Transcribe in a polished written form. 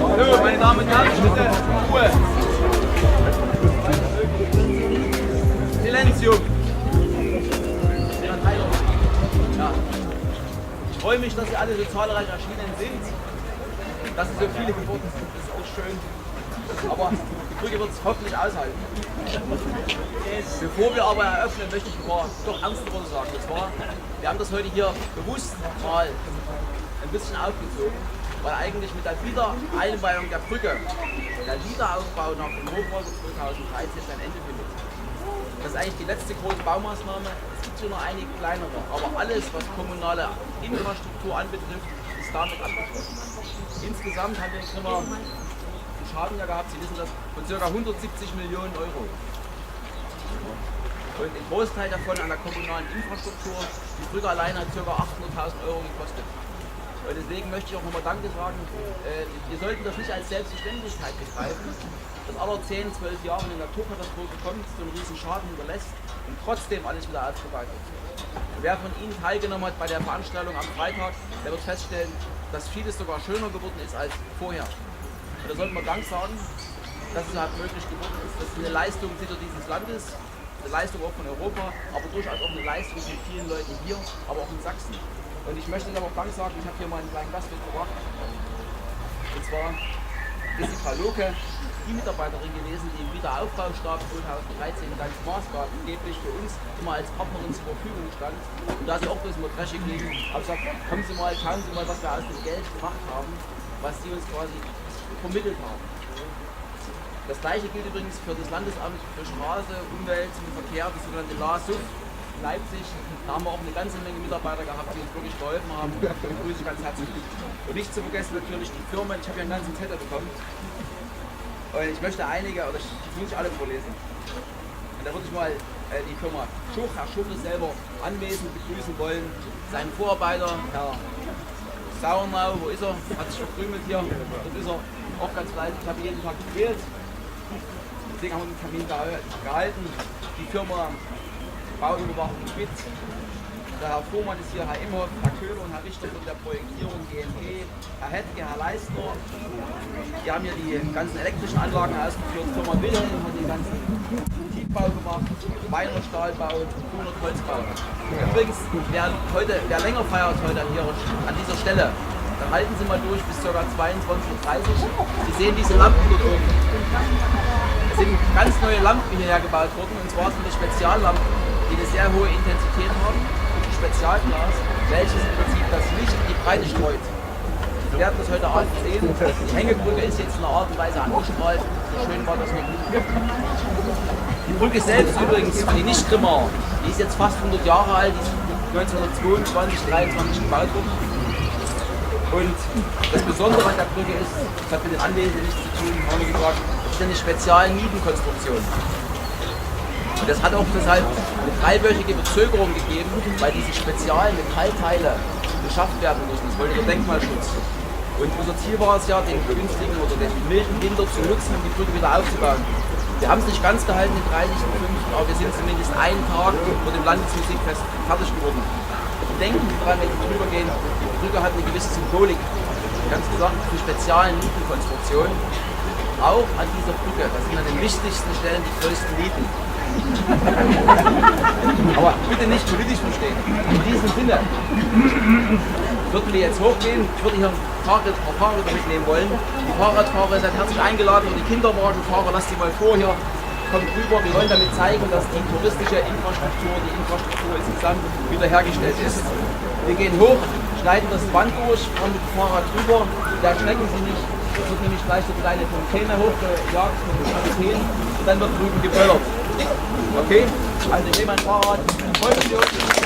Hallo, meine Damen und Herren, bitte Ruhe. Silenzium. Ja. Ich freue mich, dass Sie alle so zahlreich erschienen sind. Dass Sie so viele geworden sind, das ist auch schön. Aber die Brücke wird es hoffentlich aushalten. Bevor wir aber eröffnen, möchte ich ein paar doch ernste Worte sagen. Und zwar, wir haben das heute hier bewusst mal ein bisschen aufgezogen, weil eigentlich mit der Wiedereinweihung der Brücke der Wiederaufbau nach dem Hochwasser 2013 sein Ende findet. Das ist eigentlich die letzte große Baumaßnahme. Es gibt schon noch einige kleinere, aber alles, was kommunale Infrastruktur anbetrifft, ist damit abgeschlossen. Insgesamt haben wir immer einen Schaden ja gehabt, Sie wissen das, von ca. 170 Millionen Euro. Und ein Großteil davon an der kommunalen Infrastruktur. Die Brücke allein hat ca. 800.000 Euro gekostet. Und deswegen möchte ich auch nochmal Danke sagen. Wir sollten das nicht als Selbstverständlichkeit begreifen, dass alle 10, 12 Jahre eine Naturkatastrophe kommt, so einen riesen Schaden hinterlässt und trotzdem alles wieder aufgebaut wird. Wer von Ihnen teilgenommen hat bei der Veranstaltung am Freitag, der wird feststellen, dass vieles sogar schöner geworden ist als vorher. Und da sollten wir Dank sagen, dass es halt möglich geworden ist. Das ist eine Leistung sicher dieses Landes, eine Leistung auch von Europa, aber durchaus auch eine Leistung von vielen Leuten hier, aber auch in Sachsen. Und ich möchte aber auch Dank sagen, ich habe hier mal einen kleinen Gast mitgebracht. Und zwar ist die Frau Loke, die Mitarbeiterin gewesen, die im Wiederaufbaustab 2013 ganz maßgeblich für uns immer als Partnerin zur Verfügung stand. Und da sie auch bloß immer Dresche kriegen, habe ich gesagt, kommen Sie mal, schauen Sie mal, was wir aus dem Geld gemacht haben, was Sie uns quasi vermittelt haben. Das gleiche gilt übrigens für das Landesamt für Straße, Umwelt und Verkehr, das sogenannte LASUF in Leipzig. Da haben wir auch eine ganze Menge Mitarbeiter gehabt, die uns wirklich geholfen haben. Und begrüße ich ganz herzlich. Und nicht zu vergessen natürlich die Firmen. Ich habe ja einen ganzen Zettel bekommen. Und ich möchte einige, oder ich muss nicht alle vorlesen. Und da würde ich mal die Firma Schuch, Herr Schuch ist selber anwesend, begrüßen wollen. Sein Vorarbeiter, Herr Saurnau, wo ist er? Hat sich verkrümelt hier. Dort ist er auch ganz fleißig. Ich habe jeden Tag gewählt. Deswegen haben wir den Termin gehalten. Die Firma Bauüberwachung Schmidt. Der Herr Fuhrmann ist hier, Herr Imhoff, Herr Köhler und Herr Richter von der Projektierung GMG, Herr Hettke, Herr Leistner. Die haben hier die ganzen elektrischen Anlagen ausgeführt. Firma Wilhelm hat den ganzen Tiefbau gemacht, Weiner Stahlbau, Kuhner Holzbau. Übrigens, wer länger feiert heute hier an dieser Stelle, dann halten Sie mal durch bis ca. 22:30 Uhr. Sie sehen diese Lampen dort oben. Es sind ganz neue Lampen hierher gebaut worden, und zwar sind das Speziallampen, die eine sehr hohe Intensität haben, Spezialglas, welches im Prinzip das Licht in die Breite streut. Sie werden das heute Abend sehen. Die Hängebrücke ist jetzt in einer Art und Weise angestrahlt. So schön war das noch nicht. Die Brücke selbst übrigens, für die Nicht-Grimmer, die ist jetzt fast 100 Jahre alt, die ist 1922, 23 gebaut worden. Und das Besondere an der Brücke ist, das hat mit den Anwesenden nichts zu tun, haben wir gesagt, das ist eine Spezial-Nietenkonstruktion. Und das hat auch deshalb eine 3-wöchige Verzögerung gegeben, weil diese Spezial-Metallteile beschafft werden müssen. Das wollte der Denkmalschutz. Und unser Ziel war es ja, den günstigen oder den milden Winter zu nutzen, um die Brücke wieder aufzubauen. Wir haben es nicht ganz gehalten, den 30.05., aber wir sind zumindest einen Tag vor dem Landesmusikfest fertig geworden. Denken Sie dran, wenn Sie drüber gehen, die Brücke hat eine gewisse Symbolik. Ganz gesagt, für speziellen Nietenkonstruktionen. Auch an dieser Brücke, das sind an den wichtigsten Stellen die größten Nieten. Aber bitte nicht politisch verstehen. In diesem Sinne würden wir jetzt hochgehen. Ich würde hier ein paar Fahrräder mitnehmen wollen. Die Fahrradfahrer sind herzlich eingeladen und die Kinderwagenfahrer, lasst sie mal vor hier. Kommt rüber. Wir wollen damit zeigen, dass die touristische Infrastruktur, die Infrastruktur insgesamt wiederhergestellt ist. Wir gehen hoch, schneiden das Band durch, fahren mit dem Fahrrad drüber. Da schrecken Sie nicht, Es wird nämlich gleich so kleine Container hochgejagt von dem Kapitän und dann wird drüben geböllert. Okay? Also ich nehme mein Fahrrad, folgen Sie uns.